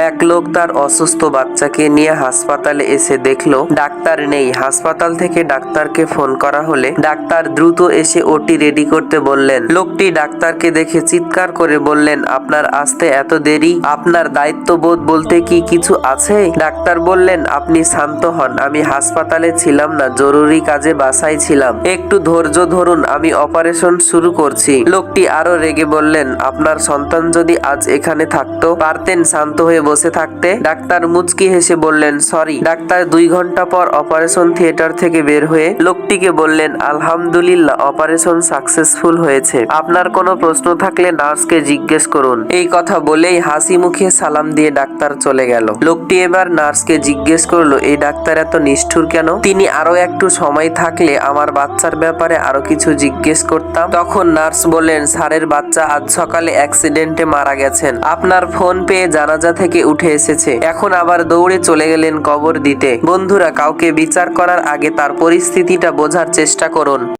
এক লোক তার অসুস্থ বাচ্চাকে নিয়ে হাসপাতালে এসে দেখলো ডাক্তার নেই। হাসপাতাল থেকে ডাক্তারকে ফোন করা হলে ডাক্তার দ্রুত এসে ওটি রেডি করতে বললেন। লোকটি ডাক্তারকে দেখে চিৎকার করে বললেন, আপনার আসতে এত দেরি? আপনার দায়িত্ববোধ বলতে কি কিছু আছে? ডাক্তার বললেন, আপনি শান্ত হন, আমি হাসপাতালে ছিলাম না, জরুরি কাজে বাসায় ছিলাম, একটু ধৈর্য ধরুন, আমি অপারেশন শুরু করছি। লোকটি আরো রেগে বললেন, আপনার সন্তান যদি আজ এখানে থাকতো পারতেন শান্ত হয়ে বসে থাকতে? ডাক্তার মুচকি হেসে বললেন, সরি। ডাক্তার 2 ঘন্টা পর অপারেশন থিয়েটার থেকে বের হয়ে লোকটিকে বললেন, আলহামদুলিল্লাহ, অপারেশন সাকসেসফুল হয়েছে, আপনার কোনো প্রশ্ন থাকলে নার্সকে জিজ্ঞেস করুন। এই কথা বলেই হাসি মুখে সালাম দিয়ে ডাক্তার চলে গেল। লোকটি এবার নার্সকে জিজ্ঞেস করলো, এই ডাক্তার এত নিষ্ঠুর কেন? তিনি আরো একটু সময় থাকলে আমার বাচ্চার ব্যাপারে আরো কিছু জিজ্ঞেস করতাম। তখন নার্স বললেন, স্যারের বাচ্চা আজ সকালে অ্যাক্সিডেন্টে মারা গেছেন, আপনার ফোন পেয়ে জানাজা থেকে উঠে এসেছে, এখন আবার দৌড়ে চলে গেলেন কবর দিতে। বন্ধুরা, কাউকে বিচার করার আগে তার পরিস্থিতিটা বোঝার চেষ্টা করুন।